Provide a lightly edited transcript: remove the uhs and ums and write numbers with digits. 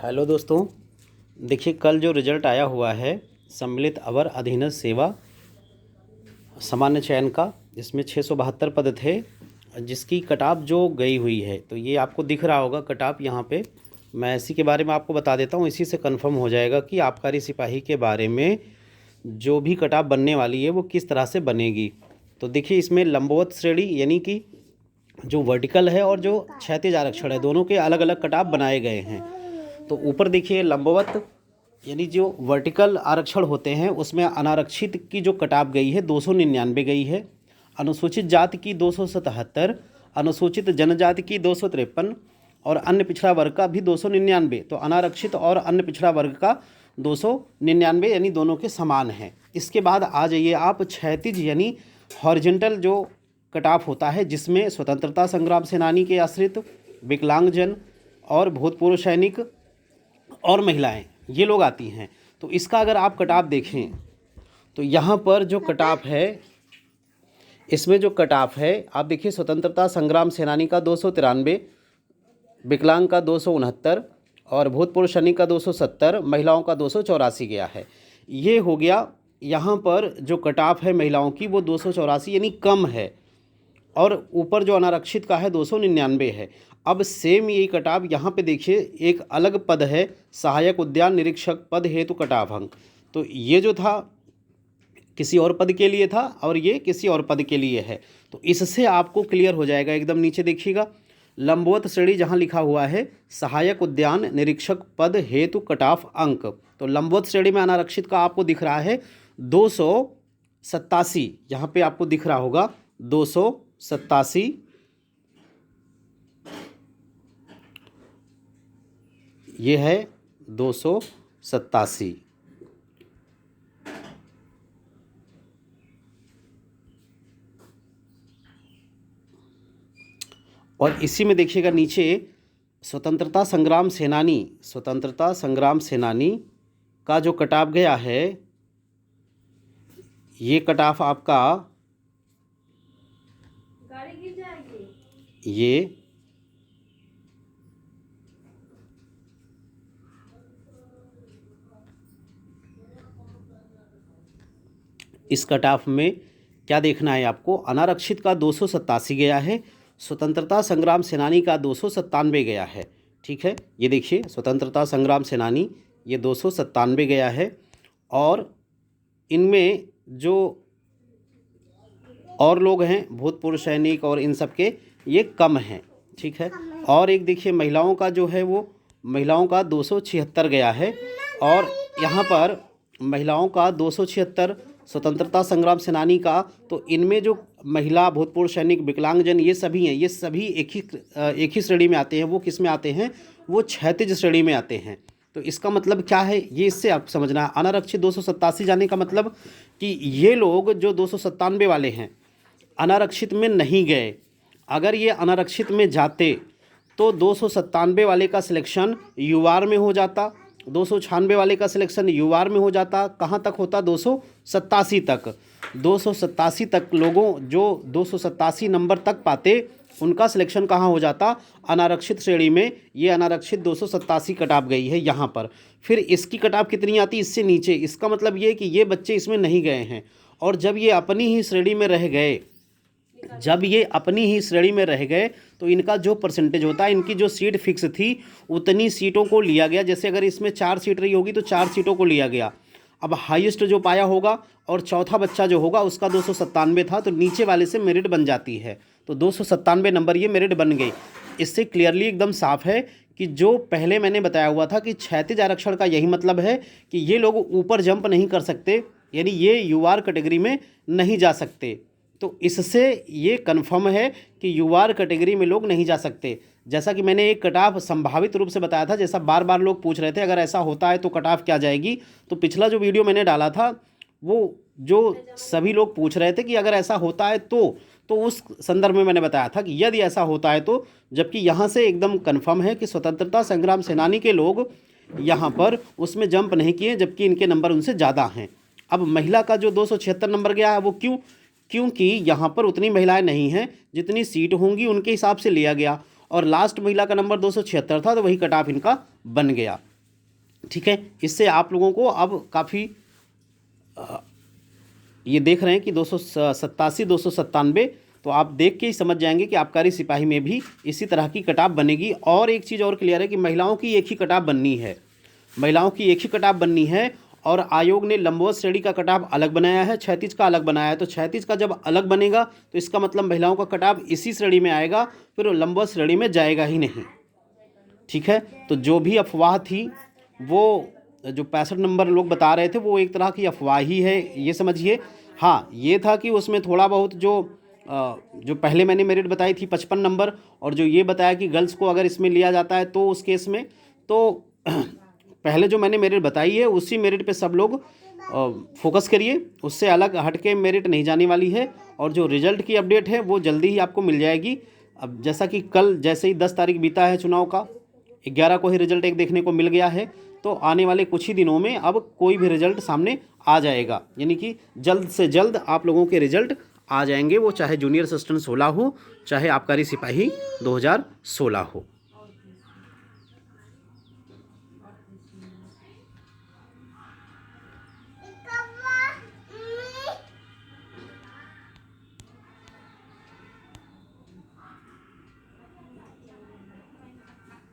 Hello दोस्तों, देखिए कल जो रिज़ल्ट आया हुआ है सम्मिलित अवर अधीनस्थ सेवा सामान्य चयन का, जिसमें 672 पद थे, जिसकी कटाप जो गई हुई है, तो ये आपको दिख रहा होगा कटाप यहाँ पे। मैं इसी के बारे में आपको बता देता हूँ, इसी से कंफर्म हो जाएगा कि आबकारी सिपाही के बारे में जो भी कटाप बनने वाली है वो किस तरह से बनेगी। तो देखिए इसमें लंबवत श्रेणी यानी कि जो वर्टिकल है और जो क्षैतिज आरक्षण है, दोनों के अलग अलग कटाप बनाए गए हैं। तो ऊपर देखिए लंबवत यानी जो वर्टिकल आरक्षण होते हैं उसमें अनारक्षित की जो कटाप गई है 299 गई है, अनुसूचित जाति की 277, अनुसूचित जनजाति की 253 और अन्य पिछड़ा वर्ग का भी 299। तो अनारक्षित और अन्य पिछड़ा वर्ग का 299 यानी दोनों के समान हैं। इसके बाद आ जाइए आप क्षैतिज यानी हॉरिजेंटल जो कटाप होता है, जिसमें स्वतंत्रता संग्राम सेनानी के आश्रित, विकलांगजन और भूतपूर्व सैनिक और महिलाएं ये लोग आती हैं। तो इसका अगर आप कटाप देखें तो यहाँ पर जो कटाप है, इसमें जो कटाप है आप देखिए, स्वतंत्रता संग्राम सेनानी का 293, विकलांग का 269 और भूतपूर्व सैनिक का 270, महिलाओं का 284 गया है। ये हो गया यहाँ पर जो कटाप है महिलाओं की वो 284 यानी कम है, और ऊपर जो अनारक्षित का है 299 है। अब सेम यही कटाप यहाँ पे देखिए एक अलग पद है, सहायक उद्यान निरीक्षक पद हेतु कटाप अंक। तो ये जो था किसी और पद के लिए था और ये किसी और पद के लिए है। तो इससे आपको क्लियर हो जाएगा। एकदम नीचे देखिएगा लंबवत श्रेणी जहाँ लिखा हुआ है सहायक उद्यान निरीक्षक पद हेतु कटाप अंक, तो लंबवत श्रेणी में अनारक्षित का आपको दिख रहा है 287। यहाँ पे आपको दिख रहा होगा 287, ये है 287। और इसी में देखिएगा नीचे स्वतंत्रता संग्राम सेनानी का जो कटाप गया है, ये कटाप आपका ये इस कटाफ में क्या देखना है आपको, अनारक्षित का 287 गया है, स्वतंत्रता संग्राम सेनानी का 297 गया है। ठीक है, ये देखिए स्वतंत्रता संग्राम सेनानी ये 297 गया है, और इनमें जो और लोग हैं भूतपूर्व सैनिक और इन सब के ये कम हैं। ठीक है, और एक देखिए महिलाओं का जो है वो महिलाओं का 276 गया है, और यहाँ पर महिलाओं का 276 स्वतंत्रता संग्राम सेनानी का, तो इनमें जो महिला भूतपूर्व सैनिक विकलांगजन ये सभी हैं, ये सभी एक ही श्रेणी में आते हैं। वो किस में आते हैं, वो क्षैतिज श्रेणी में आते हैं। तो इसका मतलब क्या है ये इससे आप समझना है। अनारक्षित 287 जाने का मतलब कि ये लोग जो 297 वाले हैं अनारक्षित में नहीं गए। अगर ये अनारक्षित में जाते तो 297 वाले का सिलेक्शन यूआर में हो जाता, 296 वाले का सिलेक्शन यूआर में हो जाता, कहाँ तक होता, 287 तक। 287 तक लोगों जो 287 नंबर तक पाते उनका सिलेक्शन कहाँ हो जाता, अनारक्षित श्रेणी में। ये अनारक्षित 287 कटाप गई है यहाँ पर। फिर इसकी कटाप कितनी आती, इससे नीचे। इसका मतलब ये कि ये बच्चे इसमें नहीं गए हैं, और जब ये अपनी ही श्रेणी में रह गए, तो इनका जो परसेंटेज होता है, इनकी जो सीट फिक्स थी उतनी सीटों को लिया गया। जैसे अगर इसमें 4 सीट रही होगी तो 4 सीटों को लिया गया। अब हाईएस्ट जो पाया होगा और चौथा बच्चा जो होगा उसका 297 था, तो नीचे वाले से मेरिट बन जाती है। तो 297 नंबर ये मेरिट बन गई। इससे क्लियरली एकदम साफ है कि जो पहले मैंने बताया हुआ था कि क्षैतिज आरक्षण का यही मतलब है कि ये लोग ऊपर जंप नहीं कर सकते, यानी ये यूआर कैटेगरी में नहीं जा सकते। तो इससे ये कन्फर्म है कि यूआर कैटेगरी में लोग नहीं जा सकते। जैसा कि मैंने एक कटाफ संभावित रूप से बताया था, जैसा बार बार लोग पूछ रहे थे अगर ऐसा होता है तो कटाफ क्या जाएगी, तो पिछला जो वीडियो मैंने डाला था वो जो सभी लोग पूछ रहे थे कि अगर ऐसा होता है तो उस संदर्भ में मैंने बताया था कि यदि ऐसा होता है तो, जबकि यहाँ से एकदम कन्फर्म है कि स्वतंत्रता संग्राम सेनानी के लोग यहाँ पर उसमें जंप नहीं किए, जबकि इनके नंबर उनसे ज़्यादा हैं। अब महिला का जो 276 नंबर गया है वो क्योंकि यहाँ पर उतनी महिलाएं नहीं हैं, जितनी सीट होंगी उनके हिसाब से लिया गया, और लास्ट महिला का नंबर 276 था, तो वही कट ऑफ इनका बन गया। ठीक है। इससे आप लोगों को अब काफ़ी ये देख रहे हैं कि 287 297, तो आप देख के ही समझ जाएंगे कि आबकारी सिपाही में भी इसी तरह की कटाव बनेगी। और एक चीज़ और क्लियर है कि महिलाओं की एक ही कटाव बननी है, महिलाओं की एक ही कटाव बननी है। और आयोग ने लंबवत श्रेणी का कटाव अलग बनाया है, क्षैतिज का अलग बनाया है। तो क्षैतिज का जब अलग बनेगा तो इसका मतलब महिलाओं का कटाव इसी श्रेणी में आएगा, फिर वो लंबवत श्रेणी में जाएगा ही नहीं। ठीक है। तो जो भी अफवाह थी, वो जो 65 नंबर लोग बता रहे थे, वो एक तरह की अफवाह ही है, ये समझिए। हाँ, ये था कि उसमें थोड़ा बहुत जो पहले मैंने मेरिट बताई थी 55 नंबर, और जो ये बताया कि गर्ल्स को अगर इसमें लिया जाता है तो उस केस में तो पहले जो मैंने मेरिट बताई है उसी मेरिट पे सब लोग फोकस करिए, उससे अलग हटके मेरिट नहीं जाने वाली है। और जो रिजल्ट की अपडेट है वो जल्दी ही आपको मिल जाएगी। अब जैसा कि कल जैसे ही 10 तारीख बीता है चुनाव का, 11 को ही रिजल्ट एक देखने को मिल गया है, तो आने वाले कुछ ही दिनों में अब कोई भी रिजल्ट सामने आ जाएगा, यानी कि जल्द से जल्द आप लोगों के रिजल्ट आ जाएंगे, वो चाहे जूनियर असिस्टेंट 16 हो, चाहे आबकारी सिपाही 2016 हो।